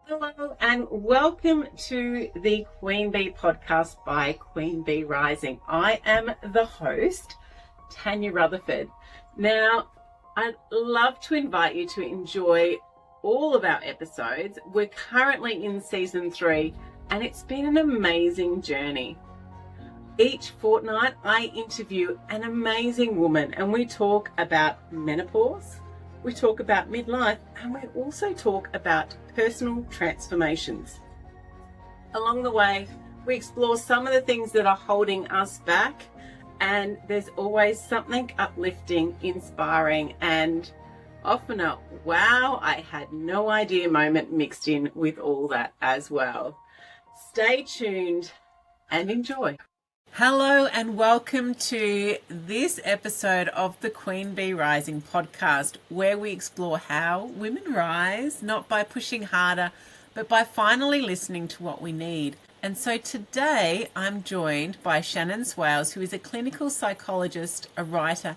Hello and welcome to the Queen Bee podcast by Queen Bee Rising. I am the host, Tanya Rutherford. Now, I'd love to invite you to enjoy all of our episodes. We're currently in season 3 and it's been an amazing journey. Each fortnight, I interview an amazing woman and we talk about menopause, we talk about midlife, and we also talk about personal transformations. Along the way, we explore some of the things that are holding us back, and there's always something uplifting, inspiring, and often a wow, I had no idea moment mixed in with all that as well. Stay tuned and enjoy. Hello and welcome to this episode of the Queen Bee Rising podcast, where we explore how women rise, not by pushing harder, but by finally listening to what we need. And so today I'm joined by Shannon Swales, who is a clinical psychologist, a writer,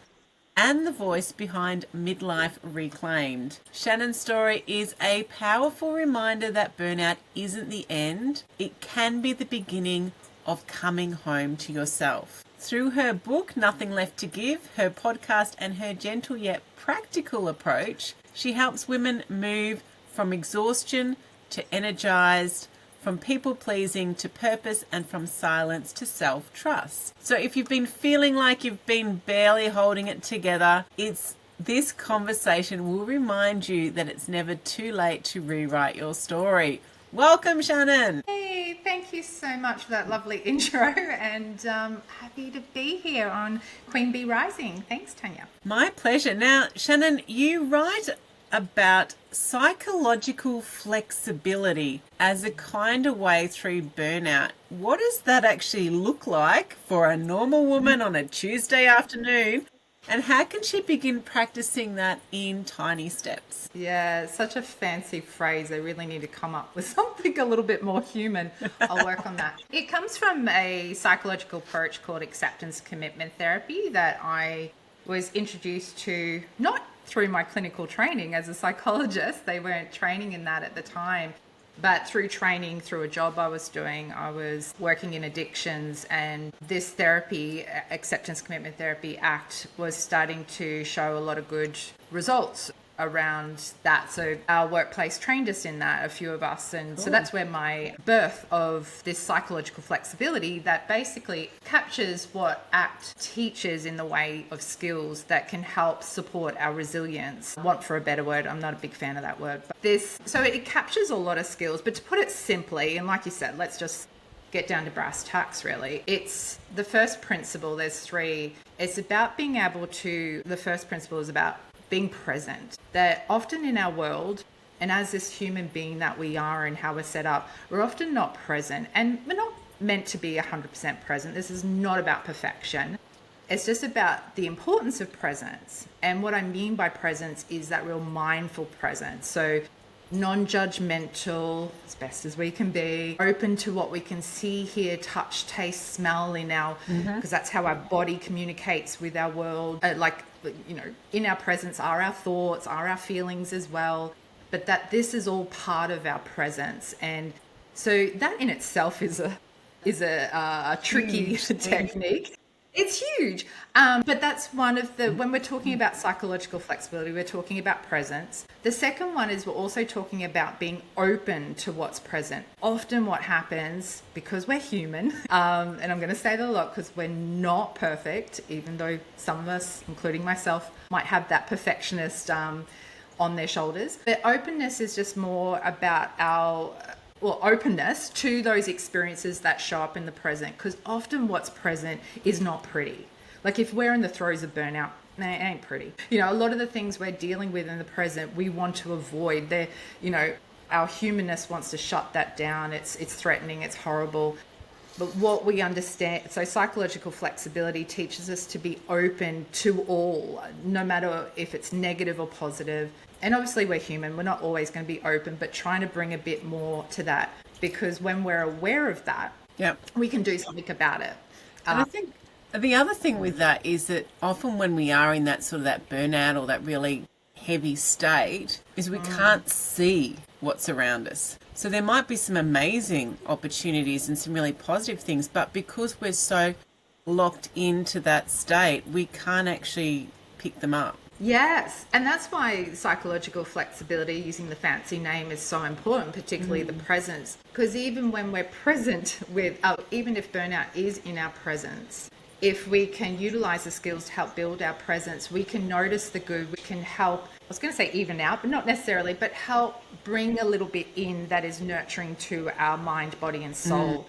and the voice behind Midlife Reclaimed. Shannon's story is a powerful reminder that burnout isn't the end. It can be the beginning of coming home to yourself. Through her book, Nothing Left to Give, her podcast, and her gentle yet practical approach, she helps women move from exhaustion to energized, from people-pleasing to purpose, and from silence to self-trust. So if you've been feeling like you've been barely holding it together, this conversation will remind you that it's never too late to rewrite your story. Welcome, Shannon. Hey, thank you so much for that lovely intro, and happy to be here on Queen Bee Rising. Thanks, Tanya. My pleasure. Now, Shannon, you write about psychological flexibility as a kind of way through burnout. What does that actually look like for a normal woman on a Tuesday afternoon? And how can she begin practicing that in tiny steps? Yeah, it's such a fancy phrase. I really need to come up with something a little bit more human. I'll work on that. It comes from a psychological approach called acceptance commitment therapy that I was introduced to not through my clinical training as a psychologist. They weren't training in that at the time. But through training, through a job I was doing, I was working in addictions, and this therapy, Acceptance Commitment Therapy Act, was starting to show a lot of good results around that. So our workplace trained us in that, a few of us. And so that's where my birth of this psychological flexibility that basically captures what ACT teaches in the way of skills that can help support our resilience. Want for a better word, I'm not a big fan of that word. But so it captures a lot of skills, but to put it simply, and like you said, let's just get down to brass tacks really. It's the first principle, there's 3. It's about being able to, the first principle is about being present. That often in our world, and as this human being that we are and how we're set up, we're often not present, and we're not meant to be 100% present. This is not about perfection. It's just about the importance of presence. And what I mean by presence is that real mindful presence. So non-judgmental, as best as we can be, open to what we can see, hear, touch, taste, smell in our, because that's how our body communicates with our world. In our presence are our thoughts, are our feelings as well, but that this is all part of our presence. And so that in itself is a tricky technique. It's huge. But that's one of the, when we're talking about psychological flexibility, we're talking about presence. The second one is we're also talking about being open to what's present. Often what happens, because we're human, and I'm going to say that a lot because we're not perfect, even though some of us, including myself, might have that perfectionist on their shoulders. But openness is just more about our openness to those experiences that show up in the present, because often what's present is not pretty. Like if we're in the throes of burnout, it ain't pretty. A lot of the things we're dealing with in the present, we want to avoid. Our humanness wants to shut that down. It's threatening, it's horrible. But what we understand, so psychological flexibility teaches us to be open to all, no matter if it's negative or positive. And obviously we're human, we're not always going to be open, but trying to bring a bit more to that, because when we're aware of that, we can do something about it. And I think the other thing with that is that often when we are in that sort of that burnout or that really heavy state is we can't see what's around us. So there might be some amazing opportunities and some really positive things, but because we're so locked into that state, we can't actually pick them up. Yes, and that's why psychological flexibility, using the fancy name, is so important, particularly the presence. Because even when we're present with, even if burnout is in our presence, if we can utilize the skills to help build our presence, we can notice the good, we can help, I was going to say even out, but not necessarily, but help bring a little bit in that is nurturing to our mind, body and soul.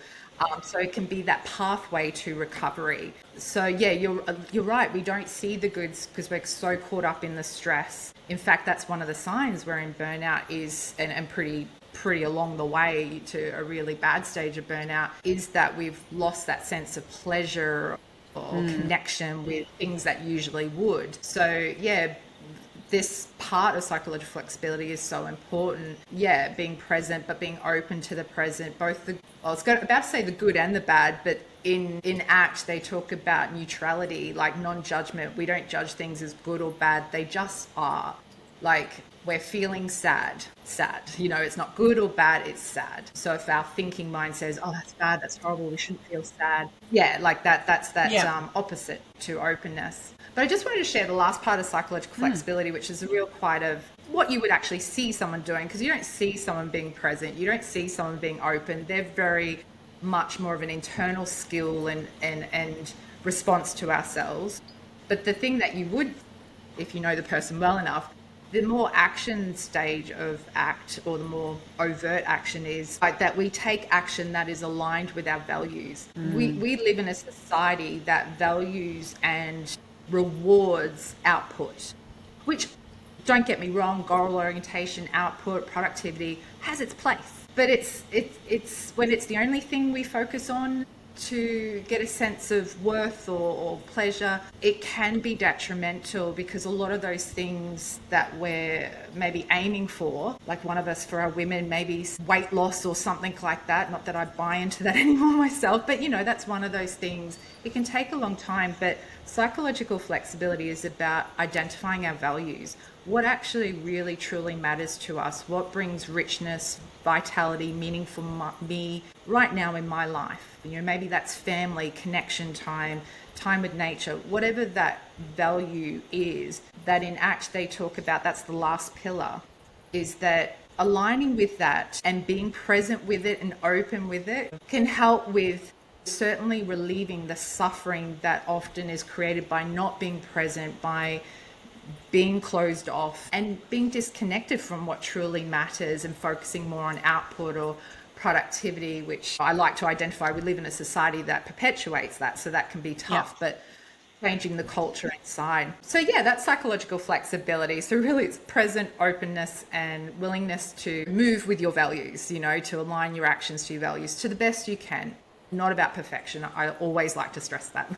So it can be that pathway to recovery. So yeah, you're right. We don't see the goods because we're so caught up in the stress. In fact, that's one of the signs we're in burnout is, and pretty along the way to a really bad stage of burnout, is that we've lost that sense of pleasure or connection with things that usually would. So yeah, this part of psychological flexibility is so important. Yeah, being present, but being open to the present, both the, I was about to say the good and the bad, but in ACT, they talk about neutrality, like non-judgment. We don't judge things as good or bad. They just are. Like, we're feeling sad. You know, it's not good or bad, it's sad. So if our thinking mind says, oh, that's bad, that's horrible, we shouldn't feel sad. Yeah, like that's opposite to openness. But I just wanted to share the last part of psychological flexibility, which is the real quite of what you would actually see someone doing, because you don't see someone being present, you don't see someone being open. They're very much more of an internal skill and response to ourselves. But the thing that you would, if you know the person well enough, the more action stage of ACT, or the more overt action, is like that we take action that is aligned with our values. We live in a society that values and rewards output, which, don't get me wrong, goal orientation, output, productivity has its place. But it's when it's the only thing we focus on to get a sense of worth or pleasure, it can be detrimental, because a lot of those things that we're maybe aiming for, like one of us, for our women, maybe weight loss or something like that, not that I buy into that anymore myself, but you know, that's one of those things. It can take a long time, but psychological flexibility is about identifying our values, what actually really truly matters to us, what brings richness, vitality, meaning for me right now in my life. You know, maybe that's family, connection time with nature, whatever that value is. That in ACT they talk about, that's the last pillar, is that aligning with that and being present with it and open with it can help with certainly relieving the suffering that often is created by not being present, by being closed off and being disconnected from what truly matters, and focusing more on output or productivity, which I like to identify. We live in a society that perpetuates that, so that can be tough, but changing the culture inside. So yeah, that's psychological flexibility. So really it's present, openness and willingness to move with your values, you know, to align your actions to your values to the best you can. Not about perfection. I always like to stress that.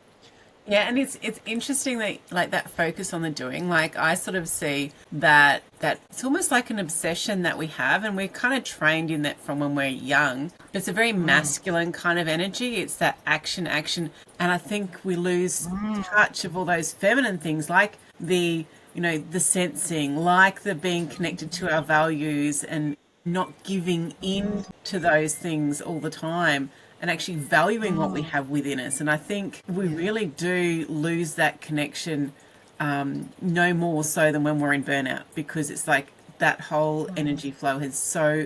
Yeah, and it's interesting that, like, that focus on the doing. Like, I sort of see that it's almost like an obsession that we have, and we're kind of trained in that from when we're young. It's a very masculine kind of energy. It's that action, and I think we lose touch of all those feminine things, like the, you know, the sensing, like the being connected to our values and not giving in to those things all the time, and actually valuing what we have within us. And I think we really do lose that connection, no more so than when we're in burnout, because it's like that whole energy flow is so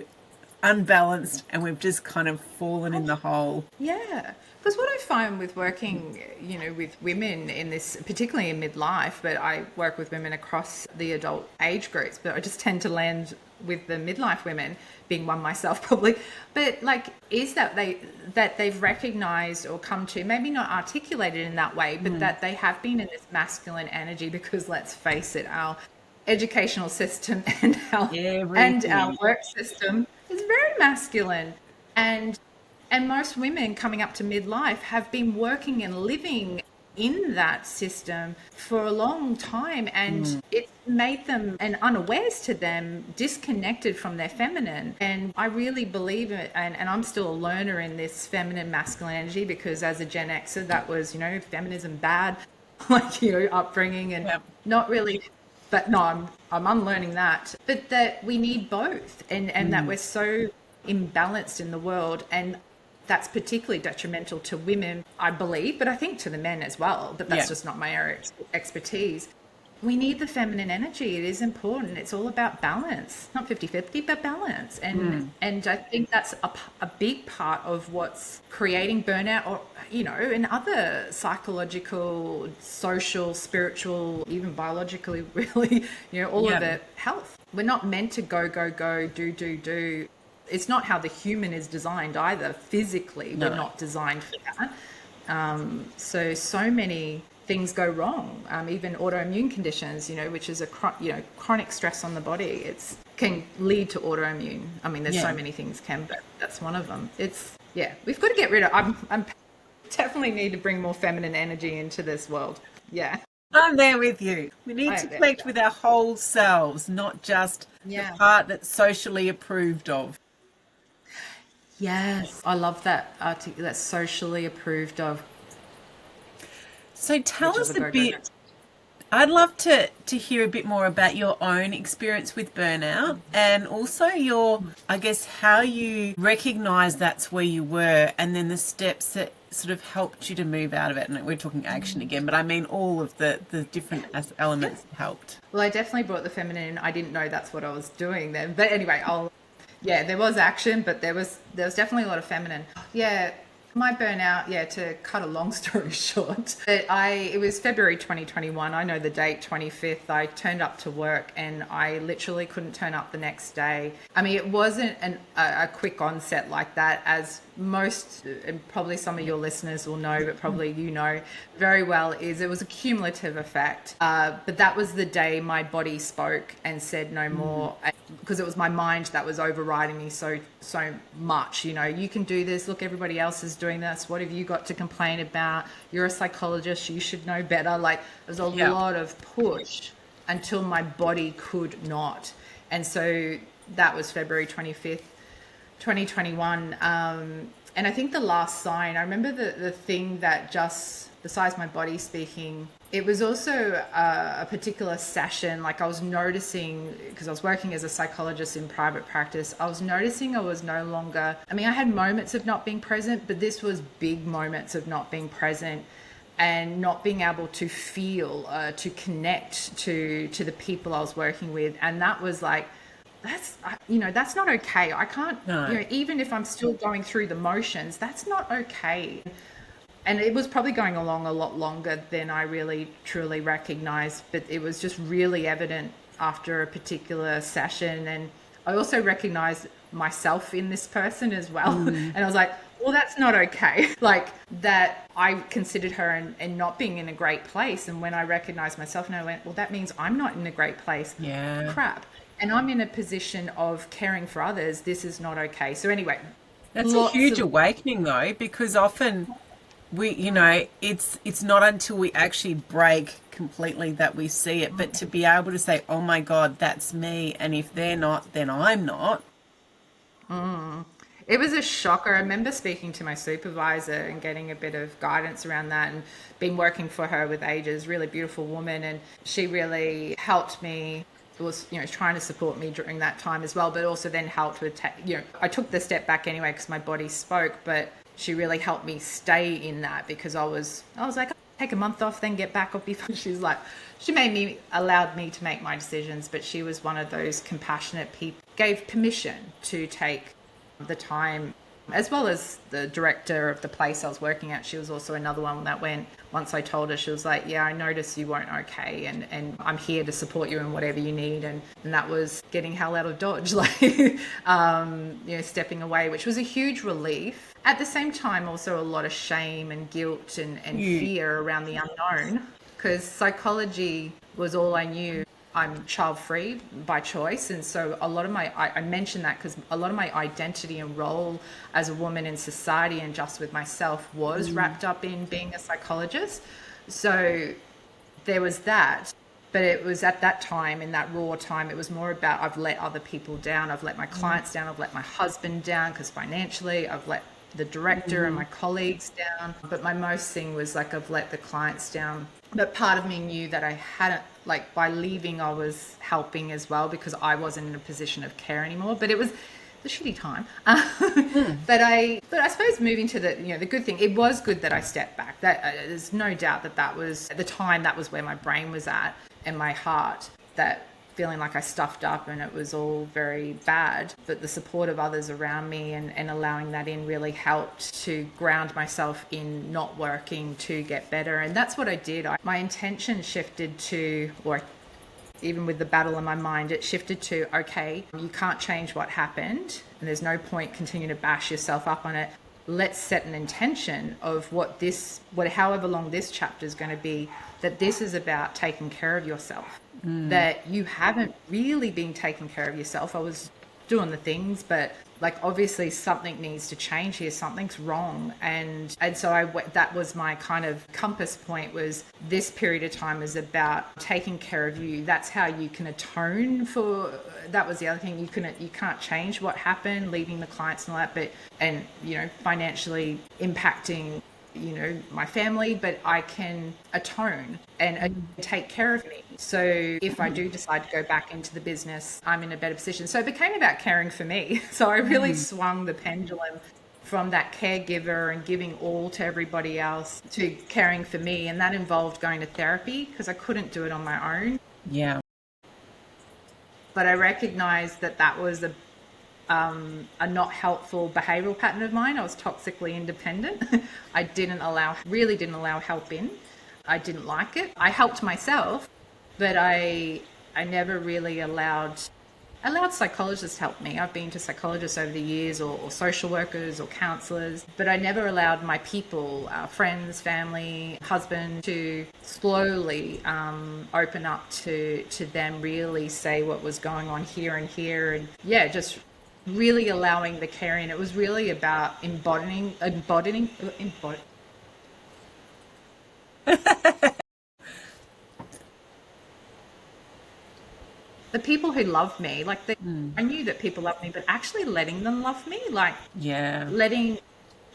unbalanced and we've just kind of fallen in the hole. Yeah. Because what I find with working, you know, with women in this, particularly in midlife, but I work with women across the adult age groups, but I just tend to land with the midlife women, being one myself probably, but like, is that they've recognized or come to, maybe not articulated in that way, but that they have been in this masculine energy, because let's face it, our educational system and our work system is very masculine. And most women coming up to midlife have been working and living in that system for a long time, and it's made them, and unawares to them, disconnected from their feminine. And I really believe it, and I'm still a learner in this feminine masculine energy, because as a Gen Xer, that was, you know, feminism bad, like, you know, upbringing and not really But no, I'm unlearning that. But that we need both, and that we're so imbalanced in the world, and that's particularly detrimental to women, I believe, but I think to the men as well. But that's just not my area of expertise. We need the feminine energy. It is important. It's all about balance, not 50-50, but balance. And I think that's a big part of what's creating burnout, or, and other psychological, social, spiritual, even biologically, really, all of it, health. We're not meant to go, do. It's not how the human is designed either. Physically, we're not designed for that. So many things go wrong. Even autoimmune conditions, which is a chronic stress on the body. It can lead to autoimmune. I mean, there's so many things can, but that's one of them. We've got to get rid of. I'm definitely need to bring more feminine energy into this world. Yeah. I'm there with you. We need to connect with our whole selves, not just the part that's socially approved of. Yes, I love that. That's socially approved of. So tell us a bit. I'd love to hear a bit more about your own experience with burnout, and also how you recognize that's where you were, and then the steps that sort of helped you to move out of it. And we're talking action again, but I mean all of the different elements that helped. Well, I definitely brought the feminine in. I didn't know that's what I was doing then. But anyway, there was action, but there was definitely a lot of feminine. Yeah. My burnout, to cut a long story short, it was February 2021. I know the date, 25th. I turned up to work and I literally couldn't turn up the next day. I mean, it wasn't a quick onset like that, as most, and probably some of your listeners will know, but probably very well, it was a cumulative effect. But that was the day my body spoke and said no more, because it was my mind that was overriding me so much. You can do this. Look, everybody else is doing this. What have you got to complain about? You're a psychologist. You should know better. Like, there's a lot of push until my body could not. And so that was February 25th, 2021. And I think the last sign, I remember the thing that just, besides my body speaking, it was also a particular session. Like, I was noticing, because I was working as a psychologist in private practice, I was noticing I was no longer, I mean, I had moments of not being present, but this was big moments of not being present and not being able to feel, to connect to the people I was working with. And that was like, that's not okay. I can't, even if I'm still going through the motions, that's not okay. And it was probably going along a lot longer than I really truly recognized, but it was just really evident after a particular session. And I also recognized myself in this person as well. And I was like, well, that's not okay. Like, that I considered her and not being in a great place. And when I recognized myself, and I went, well, that means I'm not in a great place. Yeah. Crap. And I'm in a position of caring for others. This is not okay. So anyway. That's a huge awakening though, because often it's not until we actually break completely that we see it. But to be able to say, oh my God, that's me. And if they're not, then I'm not. It was a shocker. I remember speaking to my supervisor and getting a bit of guidance around that, and been working for her with ages, really beautiful woman. And she really helped me, was trying to support me during that time as well, but also then helped with I took the step back anyway because my body spoke, but she really helped me stay in that, because I was like, I'll take a month off, then get back up. Before she allowed me to make my decisions, but she was one of those compassionate people, gave permission to take the time, as well as the director of the place I was working at. She was also another one that went, once I told her, she was like, yeah, I noticed you weren't okay, and I'm here to support you in whatever you need. And that was getting hell out of Dodge, like, stepping away, which was a huge relief. At the same time, also a lot of shame and guilt and fear around the unknown, because psychology was all I knew. I'm child-free by choice, and so a lot of I mention that because a lot of my identity and role as a woman in society and just with myself was wrapped up in being a psychologist. So there was that, but it was at that time, in that raw time, it was more about, I've let other people down, I've let my clients down, I've let my husband down, because financially I've let the director and my colleagues down. But my most thing was like, I've let the clients down. But part of me knew that I hadn't, like by leaving, I was helping as well, because I wasn't in a position of care anymore. But it was a shitty time. But I suppose moving to the good thing, it was good that I stepped back. That there's no doubt that was at the time, that was where my brain was at and my heart, that feeling like I stuffed up and it was all very bad. But the support of others around me and allowing that in really helped to ground myself in not working to get better. And that's what I did. My intention shifted to, or even with the battle in my mind, it shifted to, okay, you can't change what happened and there's no point continuing to bash yourself up on it. Let's set an intention of however long this chapter is going to be, that this is about taking care of yourself. That you haven't really been taking care of yourself. I was doing the things, but like obviously something needs to change here. Something's wrong. And so that was my kind of compass point, was this period of time is about taking care of you. That's how you can atone for, that was the other thing. You can't change what happened, leaving the clients and all that, and financially impacting my family, but I can atone and take care of me. So if I do decide to go back into the business, I'm in a better position. So it became about caring for me. So I really swung the pendulum from that caregiver and giving all to everybody else to caring for me. And that involved going to therapy, because I couldn't do it on my own. Yeah. But I recognized that was a not helpful behavioral pattern of mine. I was toxically independent. I really didn't allow help in. I didn't like it. I helped myself, but I never really allowed psychologists to help me. I've been to psychologists over the years, or social workers or counselors, but I never allowed my people, friends, family, husband, to slowly open up to them, really say what was going on here and here. And just really allowing the caring. It was really about embodying. The people who loved me, I knew that people loved me, but actually letting them love me, I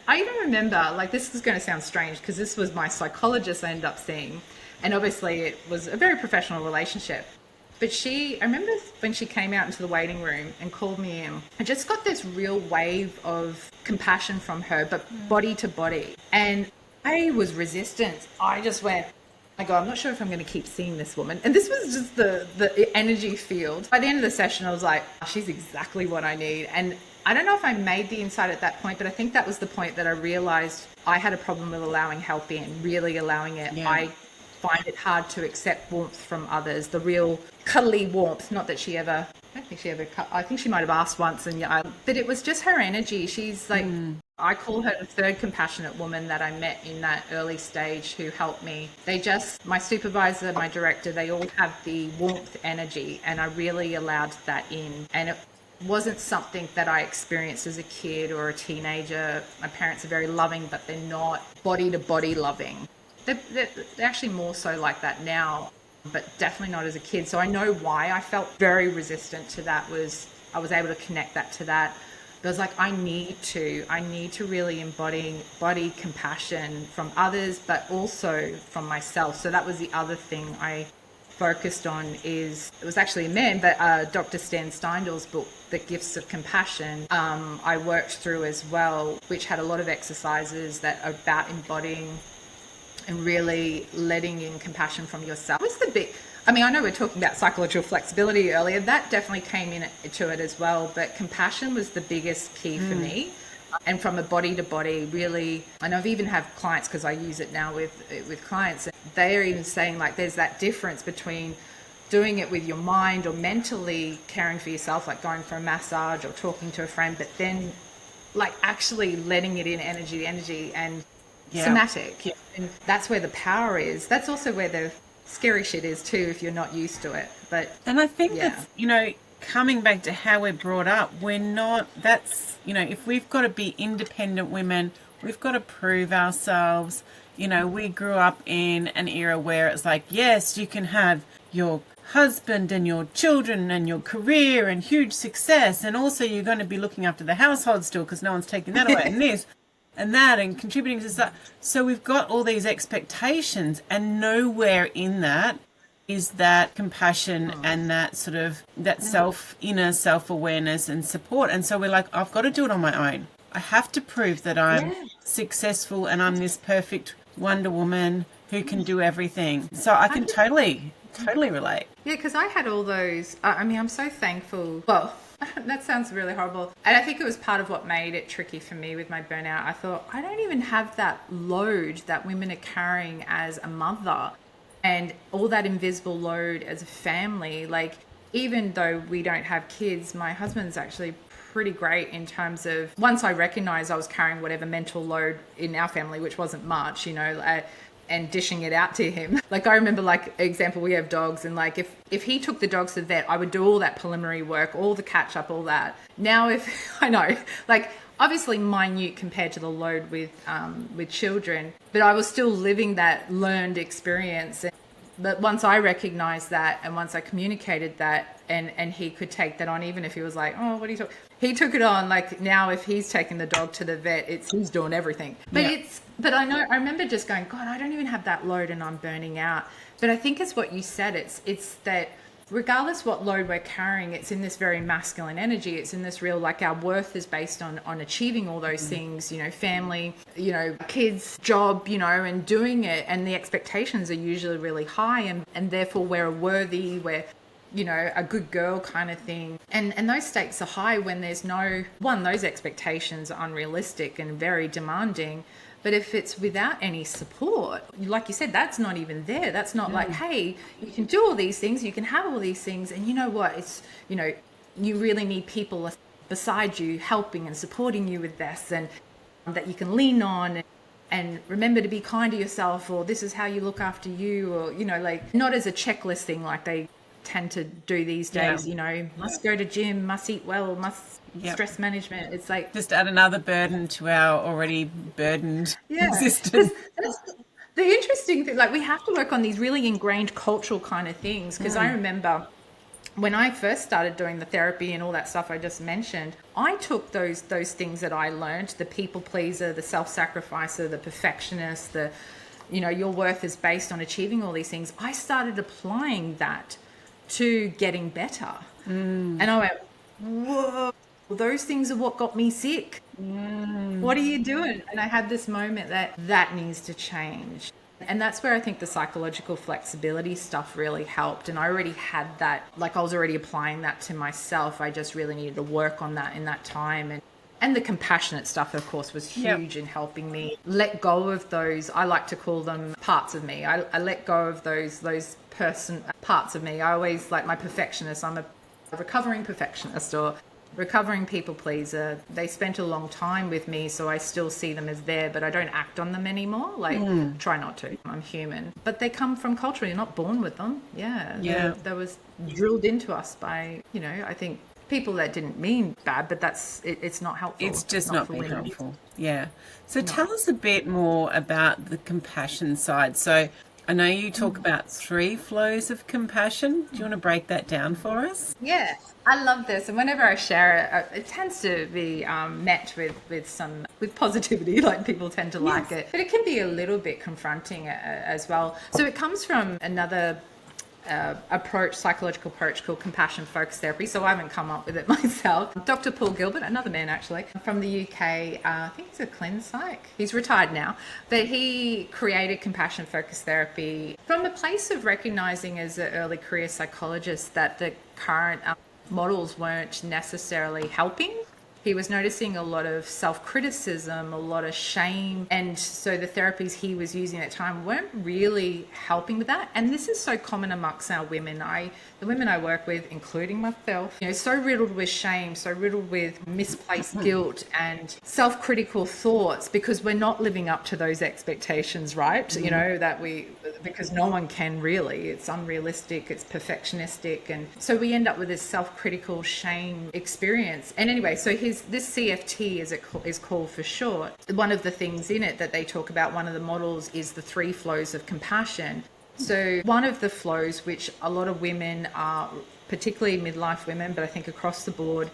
even remember, this is going to sound strange, because this was my psychologist I ended up seeing, and obviously it was a very professional relationship. But I remember when she came out into the waiting room and called me in, I just got this real wave of compassion from her, but body to body. And I was resistant. I just went, I go, I'm not sure if I'm going to keep seeing this woman. And this was just the energy field. By the end of the session, I was like, she's exactly what I need. And I don't know if I made the insight at that point, but I think that was the point that I realized I had a problem with allowing help in, really allowing it. Yeah. I find it hard to accept warmth from others, the real cuddly warmth. Not that I think she might have asked once, but it was just her energy. She's like, I call her the third compassionate woman that I met in that early stage who helped me. My supervisor, my director, they all have the warmth energy, and I really allowed that in. And it wasn't something that I experienced as a kid or a teenager. My parents are very loving, but they're not body to body loving. They're actually more so like that now, but definitely not as a kid. So I know why I felt very resistant to that. I was able to connect that to that. But I was like, I need to really embody compassion from others, but also from myself. So that was the other thing I focused on. It was actually a man, but Dr. Stan Steindl's book, The Gifts of Compassion, I worked through as well, which had a lot of exercises that are about embodying and really letting in compassion from yourself. What's the big, I know we're talking about psychological flexibility earlier. That definitely came into it as well. But compassion was the biggest key for me. And from a body to body, really, and I've even have clients, because I use it now with clients, they are even saying there's that difference between doing it with your mind or mentally caring for yourself, like going for a massage or talking to a friend, but then actually letting it in energy and somatic. Yeah. And that's where the power is. That's also where the scary shit is too, if you're not used to it. And I think that's, coming back to how we're brought up, if we've got to be independent women, we've got to prove ourselves. We grew up in an era where it's like, yes, you can have your husband and your children and your career and huge success, and also you're going to be looking after the household still, because no one's taking that away. And this, and that and contributing to that. So we've got all these expectations, and nowhere in that is that compassion and that sort of that inner self-awareness and support. And so we're like, I've got to do it on my own. I have to prove that I'm successful and I'm this perfect Wonder Woman who can do everything. So I can totally relate. Yeah, because I had all those. I mean, I'm so thankful. Well, that sounds really horrible. And I think it was part of what made it tricky for me with my burnout. I thought, I don't even have that load that women are carrying as a mother and all that invisible load as a family. Like, even though we don't have kids, my husband's actually pretty great in terms of, once I recognized I was carrying whatever mental load in our family, which wasn't much, and dishing it out to him. Like, I remember, like, example, we have dogs, and like if he took the dogs to the vet, I would do all that preliminary work, all the catch up, all that. Now, if I know, like, obviously minute compared to the load with children, but I was still living that learned experience. But once I recognized that, and once I communicated that, and he could take that on, even if he was like, oh, what are you talking? He took it on. Like, now if he's taking the dog to the vet, he's doing everything. But I remember just going, God, I don't even have that load and I'm burning out. But I think it's what you said. It's that regardless what load we're carrying, it's in this very masculine energy. It's in this real, like, our worth is based on achieving all those things, family, kids, job, and doing it. And the expectations are usually really high, and therefore we're worthy, we're, a good girl kind of thing. And those stakes are high when there's those expectations are unrealistic and very demanding. But if it's without any support, like you said, that's not even there. That's not like, hey, you can do all these things, you can have all these things. And you know what? It's, you really need people beside you helping and supporting you with this, and that you can lean on. And remember to be kind to yourself, or this is how you look after you, or, like, not as a checklist thing like they tend to do these days, must go to gym, must eat well, must stress management. It's like just add another burden to our already burdened existence. That's the interesting thing. Like, we have to work on these really ingrained cultural kind of things, because I remember when I first started doing the therapy and all that stuff I just mentioned, I took those things that I learned, the people pleaser, the self-sacrificer, the perfectionist, the your worth is based on achieving all these things. I started applying that to getting better. And I went, whoa, those things are what got me sick. What are you doing? And I had this moment that needs to change. And that's where I think the psychological flexibility stuff really helped. And I already had that, like, I was already applying that to myself. I just really needed to work on that in that time. And the compassionate stuff, of course, was huge in helping me let go of those, I like to call them parts of me. I let go of those parts of me. I always, like, my perfectionist, I'm a recovering perfectionist or recovering people pleaser. They spent a long time with me, so I still see them as there, but I don't act on them anymore. Like, try not to. I'm human. But they come from culture. You're not born with them. That was drilled into us by, I think, people that didn't mean bad, but it's not helpful. It's just not being helpful. Yeah. So tell us a bit more about the compassion side. So I know you talk about 3 flows of compassion. Do you want to break that down for us? Yeah, I love this. And whenever I share it, it tends to be met with positivity, like people tend to like it. But it can be a little bit confronting as well. So it comes from another psychological approach called compassion focused therapy. So I haven't come up with it myself. Dr. Paul Gilbert, another man actually from the UK, I think he's a clin psych. He's retired now, but he created compassion focused therapy from a place of recognizing as an early career psychologist that the current models weren't necessarily helping. He was noticing a lot of self-criticism, a lot of shame. And so the therapies he was using at the time weren't really helping with that. And this is so common amongst our women. The women I work with, including myself, so riddled with shame, so riddled with misplaced guilt and self-critical thoughts because we're not living up to those expectations, right? Because no one can really. It's unrealistic, it's perfectionistic. And so we end up with this self-critical shame experience. And anyway, so this CFT, as it is called for short, one of the things in it that they talk about, one of the models is the 3 flows of compassion. So one of the flows, which a lot of women are, particularly midlife women, but I think across the board,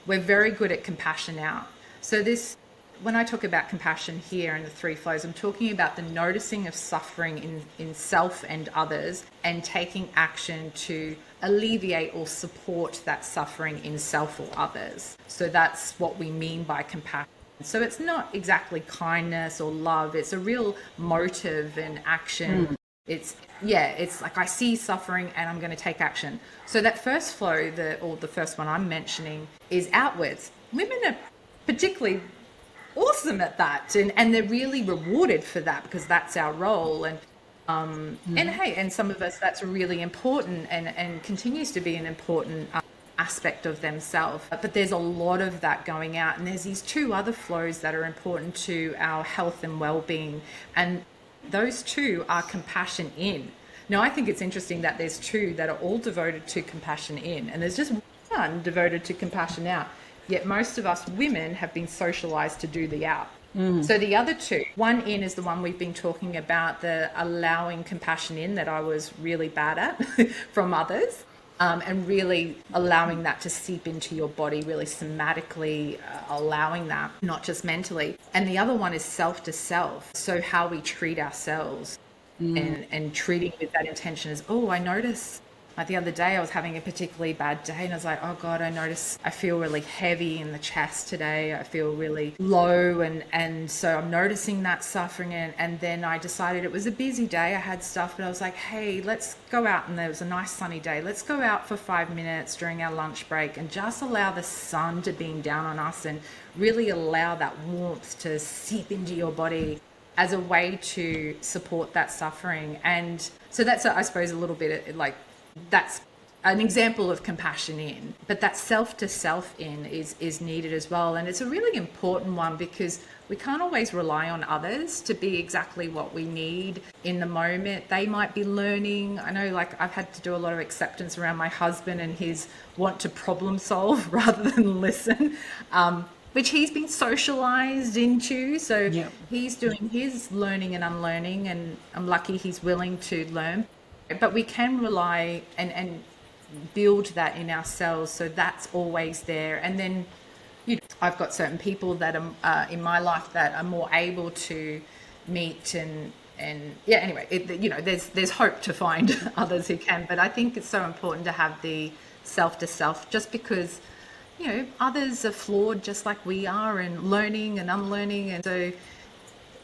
we're very good at compassion out. So this when I talk about compassion here in the three flows, I'm talking about the noticing of suffering in self and others, and taking action to alleviate or support that suffering in self or others. So that's what we mean by compassion. So it's not exactly kindness or love. It's a real motive and action. It's like I see suffering and I'm going to take action. So that first flow, the first one I'm mentioning, is outwards. Women are particularly awesome at that, and they're really rewarded for that because that's our role. And hey, and some of us, that's really important and continues to be an important aspect of themselves. But there's a lot of that going out, and there's these two other flows that are important to our health and well-being, and those two are compassion in. Now, I think it's interesting that there's two that are all devoted to compassion in, and there's just one devoted to compassion out. Yet most of us women have been socialized to do the out. So the other two, one in is the one we've been talking about, the allowing compassion in, that I was really bad at from others. And really allowing that to seep into your body, really somatically allowing that, not just mentally. And the other one is self to self. So how we treat ourselves and treating with that intention is, oh, I notice, like the other day I was having a particularly bad day and I was like, oh God, I notice I feel really heavy in the chest today. I feel really low. And so I'm noticing that suffering. And then I decided it was a busy day. I had stuff, but I was like, hey, let's go out. And there was a nice sunny day. Let's go out for 5 minutes during our lunch break and just allow the sun to beam down on us and really allow that warmth to seep into your body as a way to support that suffering. And so that's, I suppose, a little bit like, that's an example of compassion in, but that self to self in is needed as well. And it's a really important one because we can't always rely on others to be exactly what we need in the moment. They might be learning. I know, like, I've had to do a lot of acceptance around my husband and his want to problem solve rather than listen, which he's been socialized into. So he's doing his learning and unlearning, and I'm lucky he's willing to learn. But we can rely and build that in ourselves, so that's always there. And then I've got certain people that are in my life that are more able to meet and anyway, there's hope to find others who can. But I think it's so important to have the self to self, just because others are flawed just like we are, and learning and unlearning, and so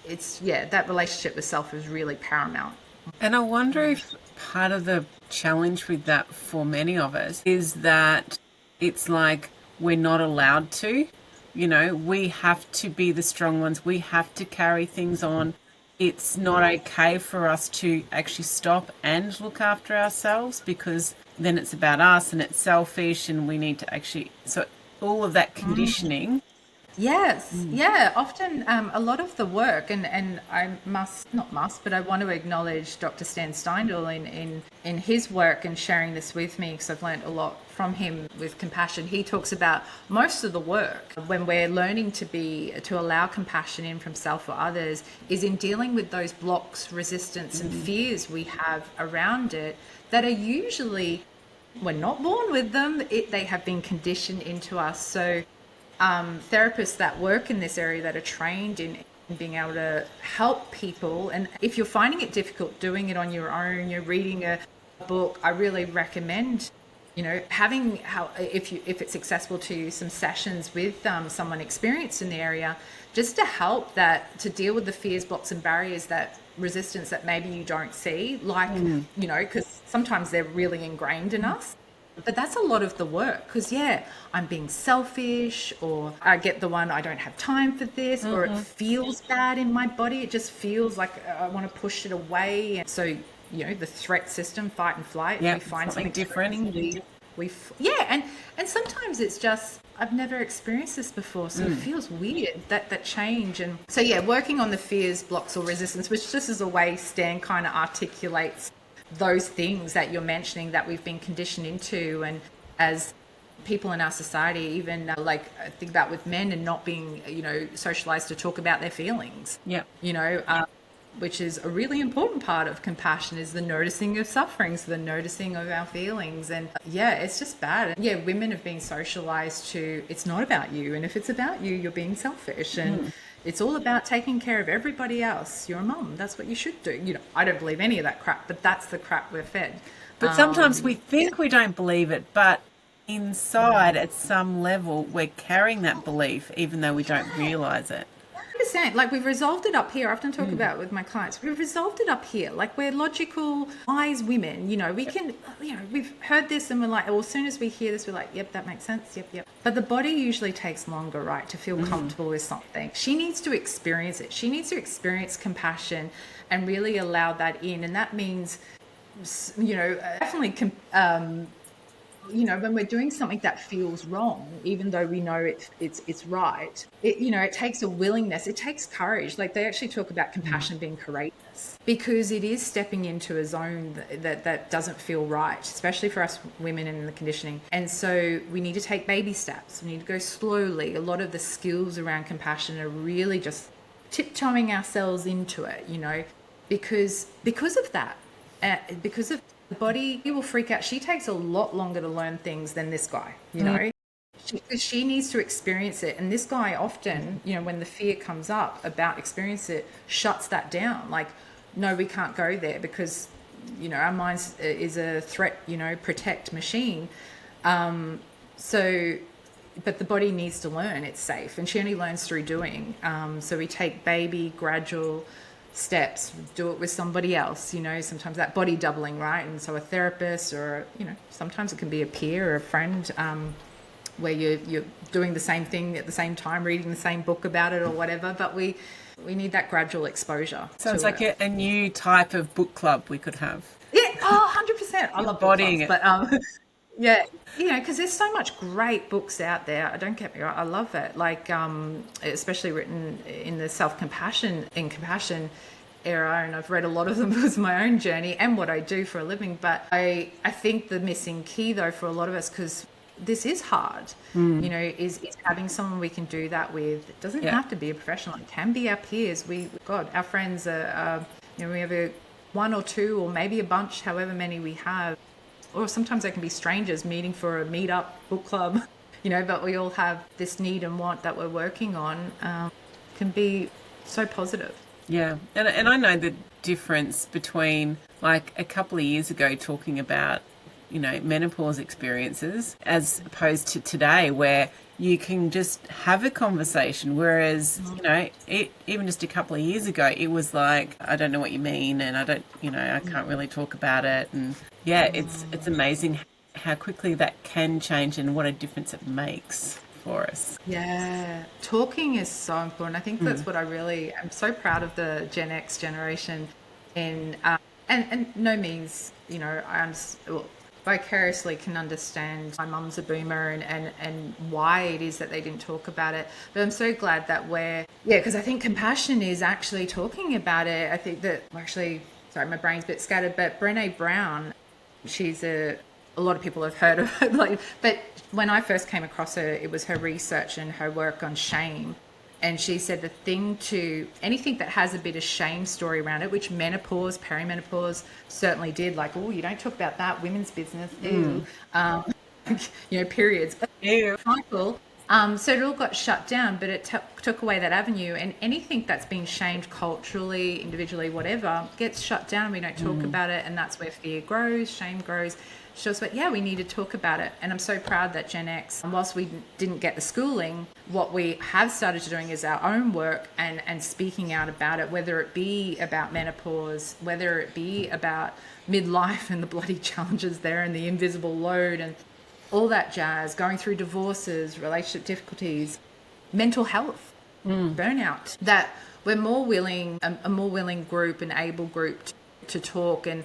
it's that relationship with self is really paramount. And I wonder if part of the challenge with that for many of us is that it's like we're not allowed to. We have to be the strong ones. We have to carry things on. It's not okay for us to actually stop and look after ourselves, because then it's about us and it's selfish, and we need to actually... So all of that conditioning... Yes. Often a lot of the work, and I but I want to acknowledge Dr. Stan Steindl in his work and sharing this with me, because I've learned a lot from him with compassion. He talks about most of the work when we're learning to allow compassion in from self or others is in dealing with those blocks, resistance and fears we have around it that are usually, we're not born with them, they have been conditioned into us. So therapists that work in this area that are trained in being able to help people, and if you're finding it difficult doing it on your own, you're reading a book, I really recommend having, if it's accessible to you, some sessions with someone experienced in the area, just to help to deal with the fears, blocks and barriers, that resistance that maybe you don't see, like because sometimes they're really ingrained in us. But that's a lot of the work, because I'm being selfish, or I get the one, I don't have time for this, or it feels bad in my body. It just feels like I want to push it away. And so, the threat system, fight and flight, we find something different. And sometimes it's just, I've never experienced this before, so it feels weird, that change. And so, working on the fears, blocks or resistance, which just is a way Stan kind of articulates those things that you're mentioning that we've been conditioned into, and as people in our society, even like think about with men and not being socialized to talk about their feelings, which is a really important part of compassion, is the noticing of sufferings, the noticing of our feelings. And yeah, it's just bad. And yeah, women have been socialized to, it's not about you. And if it's about you, you're being selfish. And it's all about taking care of everybody else. You're a mum. That's what you should do. You know, I don't believe any of that crap, but that's the crap we're fed. But sometimes we think we don't believe it, but inside at some level, we're carrying that belief, even though we don't realize it. 100%. Like, we've resolved it up here. I often talk about it with my clients. We've resolved it up here. Like, we're logical, wise women. You know, we can, you know, we've heard this and we're like, well, as soon as we hear this, we're like, yep, that makes sense. Yep. But the body usually takes longer, right, to feel comfortable with something. She needs to experience it. She needs to experience compassion and really allow that in. And that means, you know, definitely, you know, when we're doing something that feels wrong, even though we know it's right, you know, it takes a willingness, it takes courage. Like, they actually talk about compassion being courageous, because it is stepping into a zone that doesn't feel right, especially for us women in the conditioning. And so we need to take baby steps. We need to go slowly. A lot of the skills around compassion are really just tiptoeing ourselves into it, you know, because of that, because of the body, you will freak out. She takes a lot longer to learn things than this guy, you know, because she needs to experience it. And this guy often, you know, when the fear comes up about experience it, shuts that down. Like, no, we can't go there because, you know, our mind is a threat, you know, protect machine. So, but the body needs to learn it's safe, and she only learns through doing. So we take baby, gradual steps, do it with somebody else, you know, sometimes that body doubling, right? And so a therapist, or, you know, sometimes it can be a peer or a friend, where you're doing the same thing at the same time, reading the same book about it or whatever. But we need that gradual exposure. Sounds like a new type of book club we could have. Yeah, 100%. I love bodying book clubs, but yeah, you know, because there's so much great books out there. Don't get me wrong, I love it. Like, especially written in the self-compassion and compassion era, and I've read a lot of them because of my own journey and what I do for a living. But I think the missing key, though, for a lot of us, because this is hard, you know, is having someone we can do that with. It doesn't have to be a professional. It can be our peers. Our friends are, you know, we have one or two or maybe a bunch, however many we have. Or sometimes they can be strangers meeting for a meetup, book club, you know, but we all have this need and want that we're working on, can be so positive. Yeah. And I know the difference between, like, a couple of years ago talking about, you know, menopause experiences as opposed to today, where you can just have a conversation. Whereas, you know, even just a couple of years ago, it was like, I don't know what you mean, and I can't really talk about it. And yeah, it's amazing how quickly that can change and what a difference it makes for us. Yeah, talking is so important. I think that's what I'm so proud of the Gen X generation, and no means, you know, vicariously can understand my mum's a boomer and why it is that they didn't talk about it. But I'm so glad that because I think compassion is actually talking about it. I think that sorry, my brain's a bit scattered, but Brené Brown, she's a lot of people have heard of her, but when I first came across her, it was her research and her work on shame. And she said anything that has a bit of shame story around it, which menopause, perimenopause certainly did, like, oh, you don't talk about that, women's business, ew. You know, periods, ew. Cycle. So it all got shut down, but it took away that avenue. And anything that's been shamed culturally, individually, whatever, gets shut down. We don't talk about it, and that's where fear grows, shame grows. She was like, yeah, we need to talk about it. And I'm so proud that Gen X, whilst we didn't get the schooling, what we have started doing is our own work and speaking out about it, whether it be about menopause, whether it be about midlife and the bloody challenges there and the invisible load and all that jazz, going through divorces, relationship difficulties, mental health, burnout, that we're more willing, a more willing group, an able group to talk. And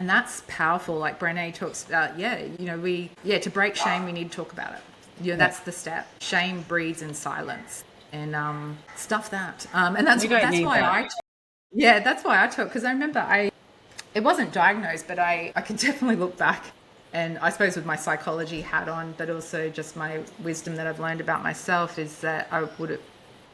that's powerful. Like Brené talks about, to break shame, we need to talk about it. You know, that's the step. Shame breeds in silence, and stuff that. And that's why I talk, because I remember it wasn't diagnosed, but I can definitely look back, and I suppose with my psychology hat on, but also just my wisdom that I've learned about myself, is that I would have